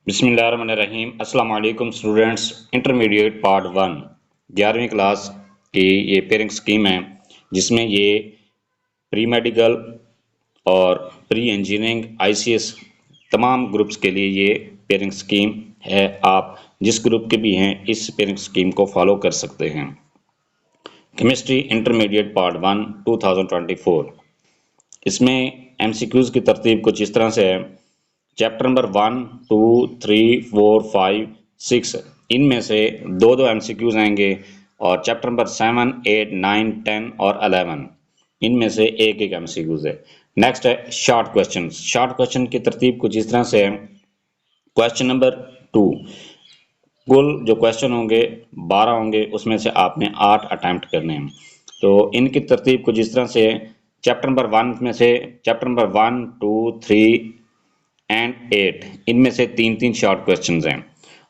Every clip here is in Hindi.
बिस्मिल्लाहिर्रहमानिर्रहीम। अस्सलाम वालेकुम स्टूडेंट्स। इंटरमीडिएट पार्ट 1 11वीं क्लास की ये पेयरिंग स्कीम है, जिसमें ये प्री मेडिकल और प्री इंजीनियरिंग आईसीएस तमाम ग्रुप्स के लिए ये पेयरिंग स्कीम है। आप जिस ग्रुप के भी हैं इस पेयरिंग स्कीम को फॉलो कर सकते हैं। Chemistry intermediate part 1 2024। इसमें एमसीक्यूज की तरतीब कुछ इस तरह से है। चैप्टर नंबर 1, 2, 3, 4, 5, 6 इनमें से दो दो एमसीक्यूज आएंगे और चैप्टर नंबर 7, 8, 9, 10 और 11 इनमें से एक एक एमसीक्यूज है। नेक्स्ट है शॉर्ट क्वेश्चन। शॉर्ट क्वेश्चन की तरतीब कुछ इस तरह से है। क्वेश्चन नंबर 2, कुल जो क्वेश्चन होंगे 12 होंगे, उसमें से आपने 8 अटैम्प्ट करने हैं। तो इनकी तरतीब कुछ इस तरह से है। चैप्टर नंबर 1 में से चैप्टर नंबर 1, 2, 3 एंड 8 इनमें से 3 शॉर्ट क्वेश्चंस हैं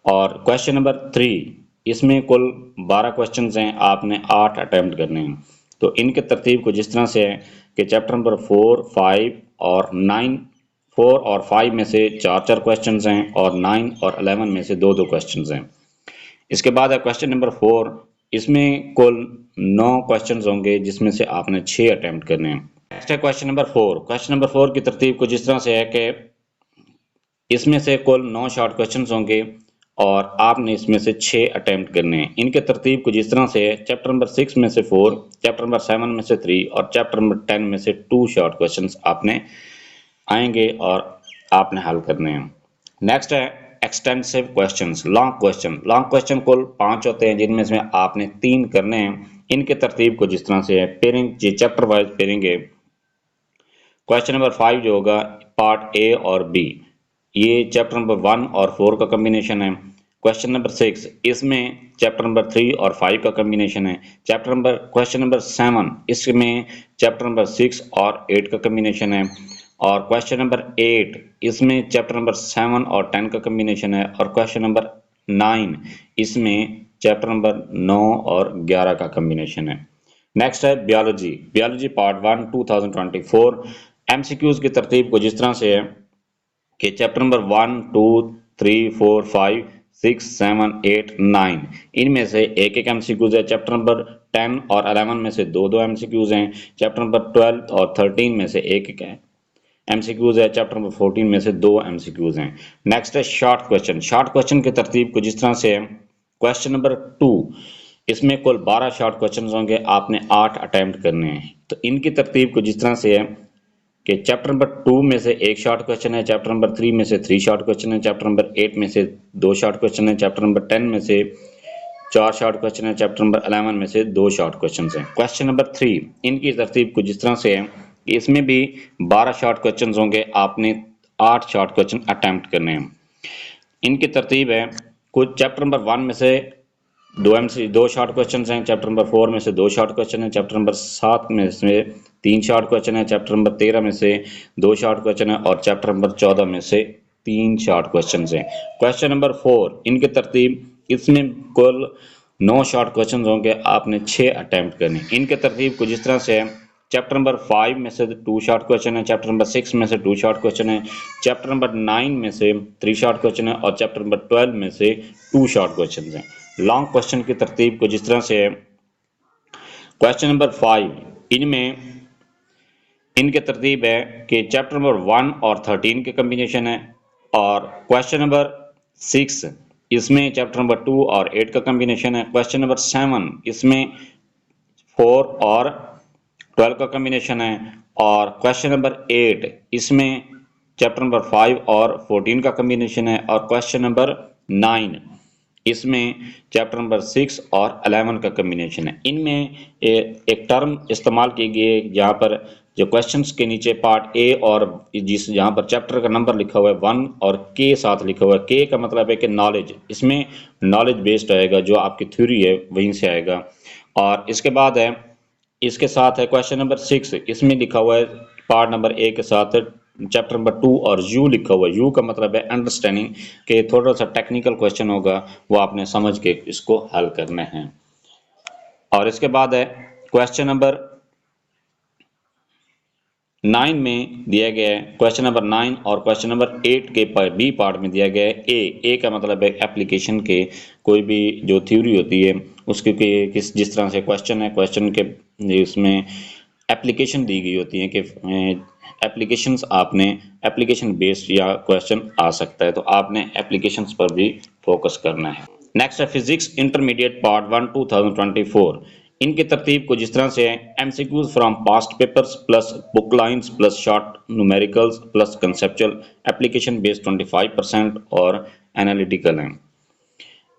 और क्वेश्चन नंबर 3 इसमें कुल 12 क्वेश्चंस हैं, आपने 8 अटेम्प्ट करने हैं। तो इनके तरतीब कुछ इस तरह से है कि चैप्टर नंबर 4, 5 और 9 4 और 5 में से 4 क्वेश्चंस हैं और 9 और 11 में से 2 क्वेश्चंस हैं। इसके बाद है क्वेश्चन नंबर 4। इसमें कुल 9 क्वेश्चंस होंगे, जिसमें से आपने 6 अटेम्प्ट करने हैं। नेक्स्ट है क्वेश्चन नंबर 4। क्वेश्चन नंबर 4 की तरतीब कुछ इस तरह से है कि इसमें से कुल 9 शॉर्ट क्वेश्चंस होंगे और आपने इसमें से 6 अटेम्प्ट करने हैं। इनके तरतीब कुछ इस तरह से है। चैप्टर नंबर 6 में से 4, चैप्टर नंबर 7 में से 3 और चैप्टर नंबर 10 में से 2 शॉर्ट क्वेश्चंस आपने आएंगे और आपने हल करने हैं। नेक्स्ट है extensive questions, long question. Long question कुल 5 होते हैं, जिनमें से आपने 3 करने हैं। इनके तरतीब कुछ इस तरह से है। पेयरिंग ये चैप्टर वाइज पेयरिंग है। क्वेश्चन नंबर 5 जो होगा पार्ट ए और बी, ये चैप्टर नंबर 1 और 4 का कम्बिनेशन है। क्वेश्चन नंबर 6 इसमें चैप्टर नंबर 3 और 5 का कम्बिनेशन है। क्वेश्चन नंबर 7 इसमें चैप्टर नंबर 6 और 8 का कम्बिनेशन है। और क्वेश्चन नंबर 8 इसमें चैप्टर नंबर 7 और 10 का कम्बिनेशन है। और क्वेश्चन नंबर 9 इसमें चैप्टर नंबर 9 और 11 का कम्बिनेशन है। नेक्स्ट है बियोलॉजी। Biology part 1 2024। एमसीक्यूज की तरतीब कुछ इस तरह से है कि चैप्टर नंबर 1, 2, 3, 4, 5, 6, 7, 8, 9 इनमें से एक एक एमसीक्यूज है। चैप्टर नंबर 10 और 11 में से दो एमसीक्यूज हैं। चैप्टर नंबर 12 और 13 में से एक एक है एमसीक्यूज है। चैप्टर नंबर 14 में से 2 एमसीक्यूज हैं। नेक्स्ट है शॉर्ट क्वेश्चन। शॉर्ट क्वेश्चन की तरतीब कुछ इस तरह से है। क्वेश्चन नंबर 2 इसमें कुल 12 शॉर्ट क्वेश्चन होंगे, आपने 8 अटेम्प्ट करने हैं। तो इनकी तरतीब कुछ इस तरह से है कि चैप्टर नंबर 2 में से एक शॉर्ट क्वेश्चन है, चैप्टर नंबर 3 में से 3 शॉर्ट क्वेश्चन है, चैप्टर नंबर 8 में से 2 शॉर्ट क्वेश्चन है, चैप्टर नंबर 10 में से 4 शॉर्ट क्वेश्चन है, चैप्टर नंबर 11 में से 2 शॉर्ट क्वेश्चन हैं। क्वेश्चन नंबर 3 इनकी तरतीब कुछ इस तरह से है कि इसमें भी 12 शॉर्ट क्वेश्चन होंगे, आपने 8 शॉर्ट क्वेश्चन अटेम्प्ट करने हैं। इनकी तरतीब है कुछ चैप्टर नंबर 1 में से 2 शॉर्ट क्वेश्चन हैं, चैप्टर नंबर 4 में से 2 शॉर्ट क्वेश्चन है, चैप्टर नंबर 7 में से 3 शॉर्ट क्वेश्चन है, चैप्टर नंबर 13 में से 2 शॉर्ट क्वेश्चन है और चैप्टर नंबर 14 में से 3 शॉर्ट क्वेश्चन हैं। क्वेश्चन नंबर 4 इनकी तरतीब इसमें कुल 9 शॉर्ट क्वेश्चन होंगे, आपने 6 अटेम्प्ट करने। इनके तरतीब कुछ इस तरह से है। चैप्टर नंबर 5 में से 2 शॉर्ट क्वेश्चन है, चैप्टर नंबर 6 में से 2 शॉर्ट क्वेश्चन है, चैप्टर नंबर 9 में से 3 शॉर्ट क्वेश्चन है और चैप्टर नंबर 12 में से 2 शॉर्ट क्वेश्चन हैं। लॉन्ग क्वेश्चन की तरतीब कुछ इस तरह से है। क्वेश्चन नंबर 5 इनमें इनके तरतीब है कि चैप्टर नंबर 1 और 13 के कम्बिनेशन है। और क्वेश्चन नंबर 6 इसमें चैप्टर नंबर 2 और 8 का कम्बिनेशन है। क्वेश्चन नंबर 7 इसमें 4 और 12 का कम्बिनेशन है। और क्वेश्चन नंबर 8 इसमें चैप्टर नंबर 5 और 14 का कम्बिनेशन है। और क्वेश्चन नंबर 9 इसमें चैप्टर नंबर 6 और 11 का कम्बिनेशन है। इनमें एक टर्म इस्तेमाल की गई है जहाँ पर जो क्वेश्चंस के नीचे पार्ट ए और जिस जहाँ पर चैप्टर का नंबर लिखा हुआ है 1 और के साथ लिखा हुआ है। के का मतलब है कि नॉलेज, इसमें नॉलेज बेस्ड आएगा, जो आपकी थ्योरी है वहीं से आएगा। और इसके बाद है इसके साथ है क्वेश्चन नंबर 6, इसमें लिखा हुआ है पार्ट नंबर ए के साथ चैप्टर नंबर 2 और यू लिखा हुआ है। यू का मतलब है अंडरस्टैंडिंग, के थोड़ा सा टेक्निकल क्वेश्चन होगा, वो आपने समझ के इसको हल करने हैं। और इसके बाद है क्वेश्चन नंबर 9 में दिया गया है, क्वेश्चन नंबर 9 और क्वेश्चन नंबर 8 के बी पार्ट में दिया गया है ए का मतलब है एप्लीकेशन के कोई भी जो थ्योरी होती है उसके किस जिस तरह से क्वेश्चन है, क्वेश्चन के इसमें एप्लीकेशन दी गई होती है कि एप्लीकेशंस आपने एप्लीकेशन बेस्ड या क्वेश्चन आ सकता है, तो आपने एप्लीकेशंस पर भी फोकस करना है। नेक्स्ट है फिजिक्स इंटरमीडिएट पार्ट 1 2024। इनकी तरतीब को जिस तरह से MCQs from past papers plus book lines plus short numericals plus conceptual application based 25% और एनालिटिकल हैं।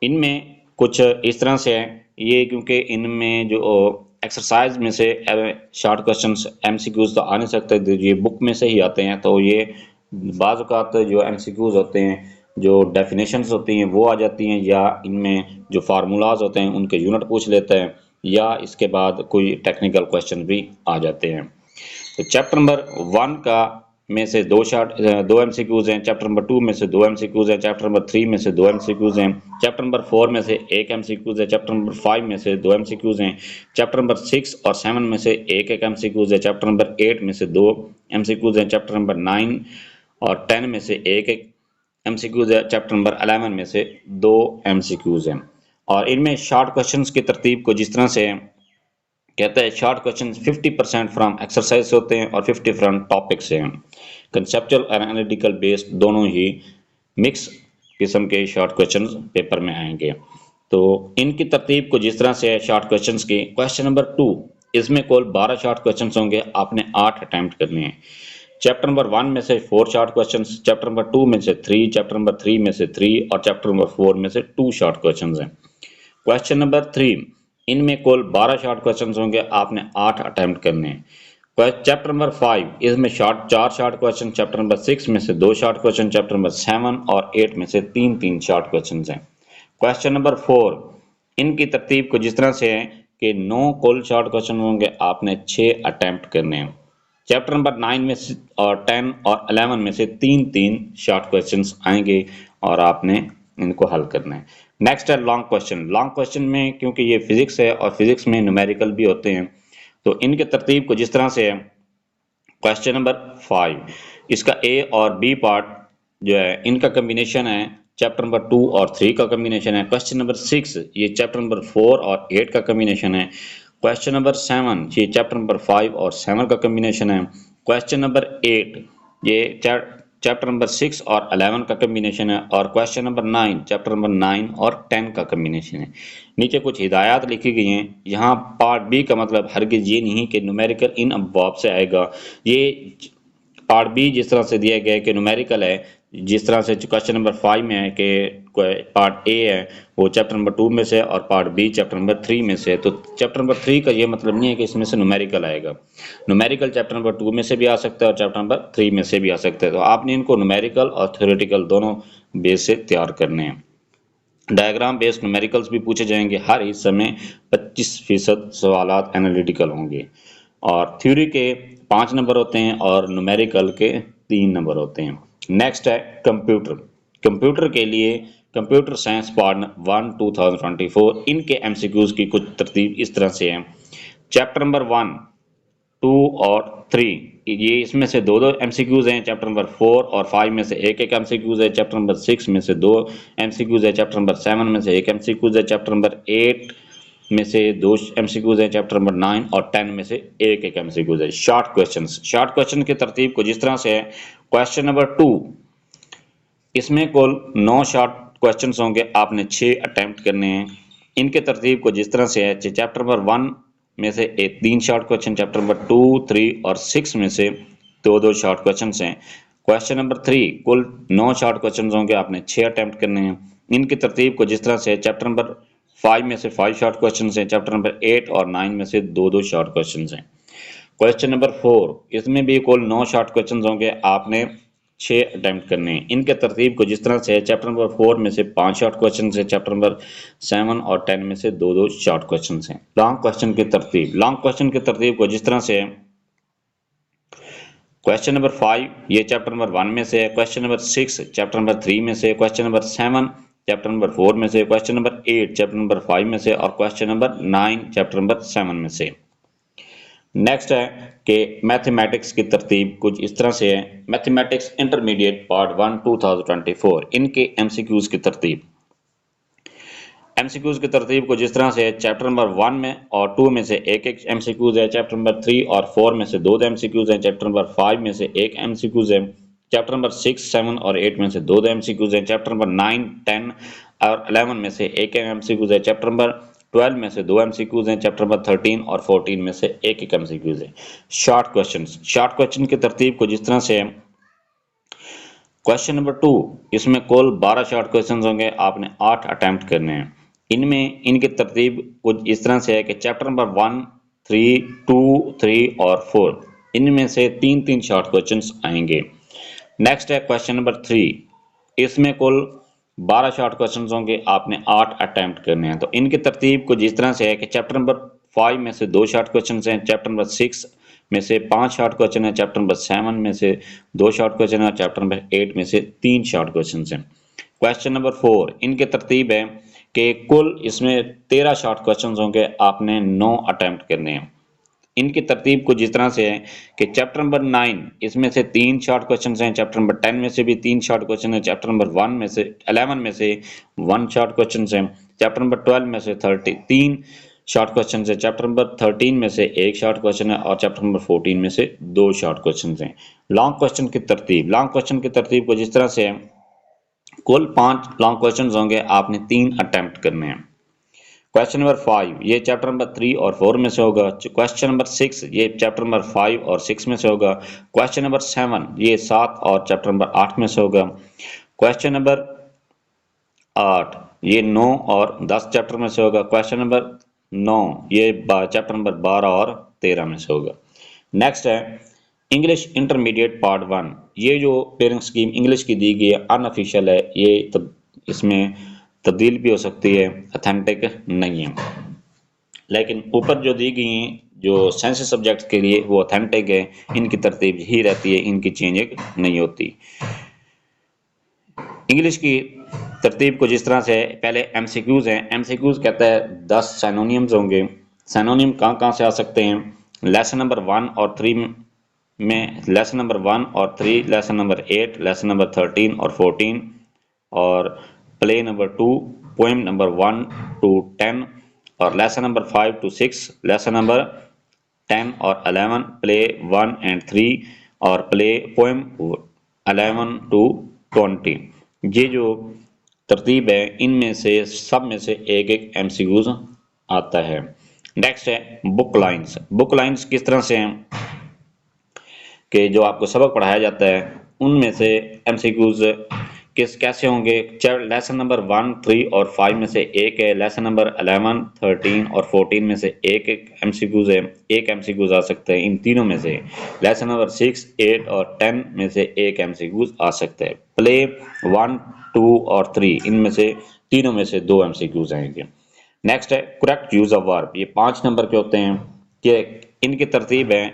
इनमें कुछ इस तरह से है ये, क्योंकि इनमें जो एक्सरसाइज में से शॉर्ट क्वेश्चंस एमसीक्यूज तो आ नहीं सकते, ये बुक में से ही आते हैं, तो ये बाज़ औक़ात जो एमसीक्यूज होते हैं जो डेफिनेशंस होती हैं वो आ जाती हैं, या इनमें जो फार्मूलाज होते हैं उनके यूनिट पूछ लेते हैं, या इसके बाद कोई टेक्निकल क्वेश्चन भी आ जाते हैं। तो चैप्टर नंबर 1 का में से दो एमसीक्यूज हैं, चैप्टर नंबर 2 में से 2 एमसीक्यूज हैं, चैप्टर नंबर 3 में से 2 एमसीक्यूज हैं, चैप्टर नंबर 4 में से 1 एमसीक्यूज है, चैप्टर नंबर 5 में से 2 एमसीक्यूज हैं, चैप्टर नंबर 6 और 7 में से 1 एमसीक्यूज है, चैप्टर नंबर 8 में से 2 एमसीक्यूज हैं, चैप्टर नंबर 9 और 10 में से 1 एमसीक्यूज है, चैप्टर नंबर 11 में से 2 एमसीक्यूज हैं। और इनमें शॉर्ट क्वेश्चंस की तरतीब को जिस तरह से कहता है, शॉर्ट क्वेश्चन 50% फ्रॉम एक्सरसाइज होते हैं और 50 फ्रॉम टॉपिक से हैं। कंसेप्चुअल और एनालिटिकल बेस्ड दोनों ही मिक्स किस्म के शॉर्ट क्वेश्चन पेपर में आएंगे। तो इनकी तरतीब को जिस तरह से है शॉर्ट क्वेश्चंस की, क्वेश्चन नंबर 2 इसमें कुल 12 शॉर्ट क्वेश्चन होंगे, आपने 8 अटैम्प्ट करने हैं। चैप्टर नंबर 1 में से 4 शॉर्ट क्वेश्चन, चैप्टर नंबर 2 में से 3, चैप्टर नंबर 3 में से 3 और चैप्टर नंबर 4 में से 2 शॉर्ट क्वेश्चन हैं। क्वेश्चन नंबर 3 इनमें कुल 12 शॉर्ट क्वेश्चन होंगे, आपने 8 अटैम्प्ट करने हैं। चैप्टर नंबर 5 इसमें 4 शॉर्ट क्वेश्चन, चैप्टर नंबर 6 में से 2 शॉर्ट क्वेश्चन, चैप्टर नंबर 7 और 8 में से 3 शॉर्ट क्वेश्चन हैं। क्वेश्चन नंबर 4 इनकी तरतीब को जिस तरह से है कि 9 कुल शॉर्ट क्वेश्चन होंगे, आपने 6 अटैम्प्ट करने हैं। चैप्टर नंबर 9 में से और 10 और 11 में से 3 शॉर्ट क्वेश्चन आएंगे और आपने इनको हल करना है। नेक्स्ट है लॉन्ग क्वेश्चन। लॉन्ग क्वेश्चन में क्योंकि ये फिजिक्स है और फिजिक्स में न्यूमेरिकल भी होते हैं, तो इनके तरतीब को जिस तरह से है, क्वेश्चन नंबर 5 इसका ए और बी पार्ट जो है इनका कम्बिनेशन है, चैप्टर नंबर 2 और 3 का कम्बिनेशन है। क्वेश्चन नंबर 6 ये चैप्टर नंबर 4 और 8 का कम्बिनेशन है। क्वेश्चन नंबर 7 ये चैप्टर नंबर 5 और 7 का कम्बिनेशन है। क्वेश्चन नंबर 8 ये चैप्टर नंबर 6 और 11 का कम्बिनेशन है। और क्वेश्चन नंबर 9 चैप्टर नंबर 9 और 10 का कम्बिनेशन है। नीचे कुछ हिदायत लिखी गई हैं। यहाँ पार्ट बी का मतलब हरगिज ये नहीं कि न्यूमेरिकल इन अबवाब से आएगा। ये पार्ट बी जिस तरह से दिया गया है कि न्यूमेरिकल है, जिस तरह से क्वेश्चन नंबर 5 में है कि पार्ट ए है वो चैप्टर नंबर 2 में से और पार्ट बी चैप्टर नंबर 3 में से, तो चैप्टर नंबर 3 का ये मतलब नहीं है कि इसमें से न्यूमेरिकल आएगा। न्यूमेरिकल चैप्टर नंबर 2 में से भी आ सकता है और चैप्टर नंबर 3 में से भी आ सकता है। तो आपने इनको न्यूमेरिकल और थ्योरेटिकल दोनों बेस से तैयार करने हैं। डायग्राम बेस्ड न्यूमेरिकल्स भी पूछे जाएंगे। हर हिस्से में 25% सवाल एनालिटिकल होंगे और थ्योरी के 5 नंबर होते हैं और न्यूमेरिकल के 3 नंबर होते हैं। नेक्स्ट है कंप्यूटर। कंप्यूटर के लिए कंप्यूटर साइंस पार्ट 1 2024 इनके एमसीक्यूज की कुछ तरतीब इस तरह से है। चैप्टर नंबर 1, 2 और 3 ये इसमें से 2 एमसीक्यूज हैं। चैप्टर नंबर 4 और 5 में से 1 एमसीक्यूज है। चैप्टर नंबर 6 में से 2 एमसीक्यूज है। चैप्टर नंबर 7 में से 1 एमसीक्यूज है। चैप्टर नंबर 8 में से 2 एमसीक्यूज है। चैप्टर नंबर 9 और 10 में से 1 एमसीक्यूज है। शॉर्ट क्वेश्चन की तरतीब को जिस तरह से है, क्वेश्चन नंबर 2 इसमें कुल 9 शॉर्ट क्वेश्चन होंगे, आपने 6 अटेम्प्ट करने हैं। इनके तरतीब को जिस तरह से है, चैप्टर नंबर 1 में से 3 शॉर्ट क्वेश्चन, चैप्टर नंबर 2, 3 और 6 में से 2 शॉर्ट क्वेश्चन हैं। क्वेश्चन नंबर 3 कुल 9 शॉर्ट क्वेश्चन होंगे, आपने 6 अटेम्प्ट करने हैं। इनकी तरतीब को जिस तरह से है, चैप्टर नंबर 5 में से 5 शॉर्ट क्वेश्चन हैं। चैप्टर नंबर 8 और 9 में से 2 शॉर्ट क्वेश्चन हैं। क्वेश्चन नंबर 4 इसमें भी कुल 9 शॉर्ट क्वेश्चन होंगे, आपने 6 अटेम्प्ट करने हैं। इनके तरतीब को जिस तरह से है, चैप्टर नंबर 4 में से 5 शॉर्ट क्वेश्चन है। चैप्टर नंबर 7 और 10 में से 2 शॉर्ट क्वेश्चन हैं। लॉन्ग क्वेश्चन की तरतीब को जिस तरह से है, क्वेश्चन नंबर 5 ये चैप्टर नंबर 1 में से है। क्वेश्चन नंबर 6 चैप्टर नंबर 3 में से। क्वेश्चन नंबर 7 चैप्टर नंबर 4 में से। क्वेश्चन नंबर 8 चैप्टर नंबर 5 में से और क्वेश्चन नंबर 9 चैप्टर नंबर 7 में से। नेक्स्ट है कि मैथमेटिक्स की तरतीब कुछ इस तरह से है। मैथमेटिक्स इंटरमीडिएट पार्ट 1 2024 इनके एमसीक्यूज की तरतीब। एमसीक्यूज की तरतीब को जिस तरह से चैप्टर नंबर 1 में और 2 में से एक एक एमसीक्यूज है, चैप्टर नंबर 3 और 4 में से 2 एमसीक्यूज हैं, चैप्टर नंबर 5 में से एक एमसीक्यूज है, चैप्टर नंबर 6, 7 और 8 में से 2 एमसीक्यूज हैं, चैप्टर नंबर 9, 10 और 11 में से एक एमसीक्यूज है, चैप्टर नंबर 12 में से 2 एमसीक्यूज हैं, चैप्टर नंबर 13 और 14 में से एक एमसीक्यूज है। शॉर्ट क्वेश्चन की तरतीब को जिस तरह से है। क्वेश्चन नंबर 2, इसमें कुल 12 शॉर्ट क्वेश्चन होंगे, आपने 8 अटेम्प्ट करने हैं। इनमें इनकी तरतीब कुछ इस तरह से है कि चैप्टर नंबर 1, 3, 2, 3 और 4 इनमें से 3 शॉर्ट क्वेश्चंस आएंगे। नेक्स्ट है क्वेश्चन नंबर 3, इसमें कुल 12 शॉर्ट क्वेश्चंस होंगे, आपने 8 अटेम्प्ट करने हैं। तो इनकी तरतीब कुछ इस तरह से है कि चैप्टर नंबर 5 में से 2 शॉर्ट क्वेश्चन हैं, चैप्टर नंबर 6 में से 5 शॉर्ट क्वेश्चन है, चैप्टर नंबर 7 में से 2 शॉर्ट क्वेश्चन है, चैप्टर नंबर 8 में से 3 शॉर्ट क्वेश्चन हैं। क्वेश्चन नंबर 4, इनकी तरतीब है कि कुल इसमें 13 शॉर्ट क्वेश्चंस होंगे, आपने 9 अटेम्प्ट करने हैं। इनकी तरतीब कुछ जिस तरह से है कि चैप्टर नंबर 9 इसमें से 3 शॉर्ट क्वेश्चंस हैं, चैप्टर नंबर 10 में से भी 3 शॉर्ट क्वेश्चन हैं, चैप्टर नंबर 11 में से 1 शॉर्ट क्वेश्चंस हैं, चैप्टर नंबर 12 में से 3 शॉर्ट क्वेश्चन है, चैप्टर नंबर 13 में से एक शॉर्ट क्वेश्चन है और चैप्टर नंबर 14 में से 2 शॉर्ट क्वेश्चन हैं। लॉन्ग क्वेश्चन की तरतीब को जिस तरह से है, कुल 5 लॉन्ग क्वेश्चन होंगे, आपने 3 अटेम्प्ट करने हैं। क्वेश्चन नंबर 5 ये चैप्टर नंबर 3 और 4 में से होगा। क्वेश्चन नंबर 6 ये चैप्टर नंबर 5 और 6 में से होगा। क्वेश्चन नंबर 7 ये 7 और चैप्टर नंबर 8 में से होगा। क्वेश्चन नंबर 8 ये 9 और 10 चैप्टर में से होगा। क्वेश्चन नंबर 9 ये चैप्टर नंबर 12 और 13 में से होगा। नेक्स्ट है इंग्लिश इंटरमीडिएट पार्ट 1, ये जो पेयरिंग स्कीम इंग्लिश की दी गई है अनऑफिशियल है, ये इसमें तब्दील भी हो सकती है, अथेंटिक नहीं है, लेकिन ऊपर जो दी गई हैं जो साइंस सब्जेक्ट्स के लिए वो अथेंटिक है, इनकी तरतीब ही रहती है, इनकी चेंज नहीं होती। इंग्लिश की तरतीब को जिस तरह से पहले एमसीक्यूज हैं, एमसीक्यूज कहता है 10 सिनोनिम्स होंगे। सिनोनिम कहाँ से आ सकते हैं, लेसन नंबर 1 और 3 में, लेसन नंबर 1 और 3, लेसन नंबर 8, लेसन नंबर 13 और 14 और play number 2, poem number 1 to 10 और lesson number 5 to 6, lesson number 10 और 11, प्ले 1 and 3 और प्ले पोएम 11 to 20। ये जो तरतीब है इनमें से सब में से एक एक एमसीक्यूज आता है। नेक्स्ट है बुक लाइंस किस तरह से हैं कि जो आपको सबक पढ़ाया जाता है उनमें से एमसीक्यूज कैसे होंगे। लेसन नंबर 1, 3 और 5 में से एक है, लेसन नंबर 11, 13 और 14 में से एक एमसीक्यूज है, एक एमसीक्यूज आ सकता है इन तीनों में से। लेसन नंबर 6, 8 और 10 में से एक एमसीक्यूज आ सकता है। प्ले 1, 2 और 3 इनमें से तीनों में से 2 एमसीक्यूज आएंगे। नेक्स्ट है करेक्ट यूज ऑफ वर्ब, ये 5 नंबर के होते हैं कि इनकी तरतीब है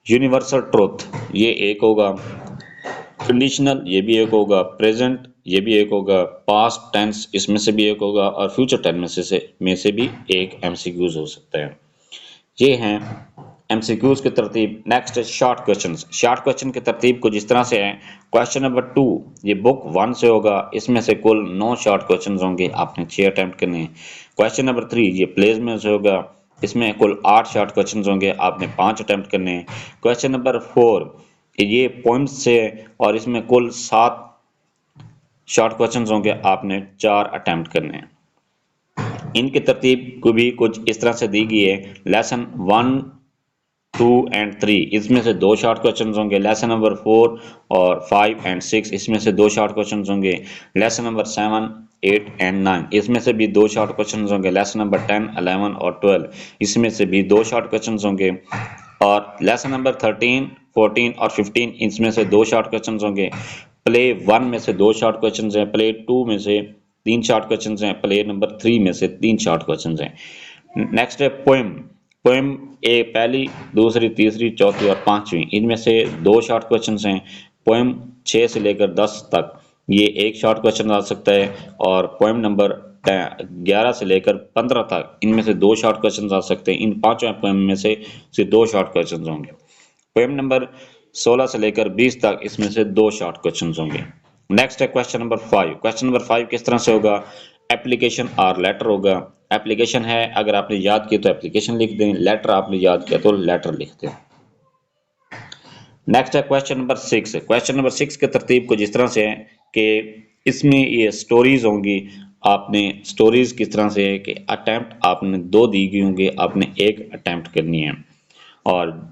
यूनिवर्सल ट्रुथ ये एक होगा, कंडीशनल ये भी एक होगा, प्रेजेंट ये भी एक होगा, पास्ट टेंस इसमें से भी एक होगा और फ्यूचर टेंस में से भी एक एमसीक्यूज हो सकता है। ये हैं एमसीक्यूज की तरतीब। नेक्स्ट है शॉर्ट क्वेश्चन की तरतीब को जिस तरह से है। क्वेश्चन नंबर 2 ये बुक 1 से होगा, इसमें से कुल 9 शॉर्ट क्वेश्चन होंगे, आपने 6 अटेम्प्ट करने हैं। क्वेश्चन नंबर 3 ये प्लेज में से होगा, इसमें कुल 8 शॉर्ट क्वेश्चन होंगे, आपने 5 अटेम्प्ट करने हैं। क्वेश्चन नंबर 4 ये पोइम्स से और इसमें कुल 7 शॉर्ट क्वेश्चन होंगे, आपने 4 अटेम्प्ट करने हैं। इनकी तरतीब को भी कुछ इस तरह से दी गई है। लेसन 1, 2 and 3 इसमें से 2 शॉर्ट क्वेश्चन होंगे। लेसन नंबर 4 और 5 and 6 इसमें से 2 शॉर्ट क्वेश्चन होंगे। लेसन नंबर 7, 8 and 9 इसमें से भी 2 शॉर्ट क्वेश्चन होंगे। लेसन नंबर 10, 11 और 12 इसमें से भी 2 शॉर्ट क्वेश्चन होंगे और लेसन नंबर 13, 14 और 15 इसमें से 2 शॉर्ट क्वेश्चन होंगे। प्ले 1 में से 2 शॉर्ट क्वेश्चन हैं, प्ले 2 में से 3 शॉर्ट क्वेश्चन हैं, प्ले नंबर 3 में से 3 शॉर्ट क्वेश्चन हैं। नेक्स्ट है पोएम ए पहली, दूसरी, तीसरी, चौथी और 5वीं इनमें से 2 शॉर्ट क्वेश्चन हैं। पोएम 6 से लेकर 10 तक ये एक शॉर्ट क्वेश्चन आ सकता है और पोएम नंबर 11 से लेकर 15 तक इनमें से 2 शॉर्ट क्वेश्चंस आ सकते हैं। इन 5 पोएम में से 2 शॉर्ट क्वेश्चंस होंगे। पोएम नंबर 16 से लेकर 20 तक इसमें से 2 शॉर्ट क्वेश्चंस होंगे। नेक्स्ट है क्वेश्चन नंबर 5। क्वेश्चन नंबर 5 किस तरह से होगा? एप्लीकेशन और लेटर होगा। एप्लीकेशन है, अगर आपने याद किया तो एप्लीकेशन लिख दें, लेटर आपने याद किया तो लेटर लिख दें। नेक्स्ट है क्वेश्चन नंबर 6। क्वेश्चन नंबर 6 के तरतीब को जिस तरह से है कि इसमें ये स्टोरीज होंगी। आपने स्टोरीज किस तरह से है कि अटेम्प्ट आपने 2 दी गई होंगी, आपने 1 अटेम्प्ट करनी है। और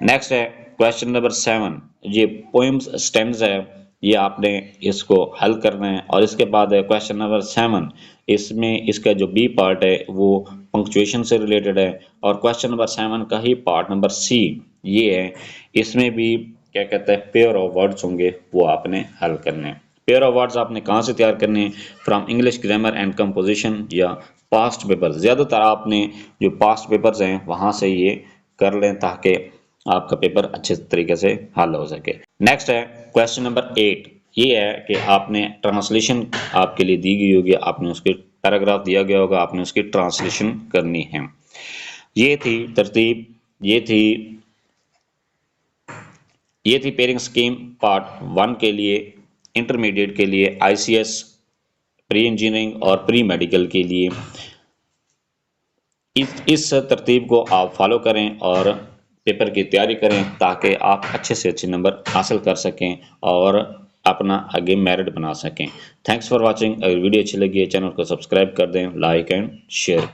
नेक्स्ट है क्वेश्चन नंबर 7। ये पोएम्स स्टेम्स है, ये आपने इसको हल करना है। और इसके बाद है क्वेश्चन नंबर 7। इसमें इसका जो बी पार्ट है वो पंक्चुएशन से रिलेटेड है। और क्वेश्चन नंबर 7 का ही पार्ट नंबर सी ये है, इसमें भी क्या कहते हैं पेयर ऑफ वर्ड्स होंगे, वो आपने हल करने हैं। पेयर ऑफ वर्ड्स आपने कहाँ से तैयार करने हैं? From English grammar and composition या पास्ट पेपर। ज़्यादातर आपने जो पास्ट पेपर्स हैं वहाँ से ये कर लें ताकि आपका पेपर अच्छे तरीके से हल हो सके। नेक्स्ट है क्वेश्चन नंबर 8। ये है कि आपने ट्रांसलेशन आपके लिए दी गई होगी, आपने उसके पैराग्राफ दिया गया होगा, आपने उसकी ट्रांसलेशन करनी है। ये थी तरतीब, ये थी पेयरिंग स्कीम पार्ट 1 के लिए, इंटरमीडिएट के लिए, ICS, प्री इंजीनियरिंग और प्री मेडिकल के लिए। इस तरतीब को आप फॉलो करें और पेपर की तैयारी करें ताकि आप अच्छे से अच्छे नंबर हासिल कर सकें और अपना आगे मेरिट बना सकें। Thanks for watching. अगर वीडियो अच्छी लगी है चैनल को सब्सक्राइब कर दें, लाइक एंड शेयर।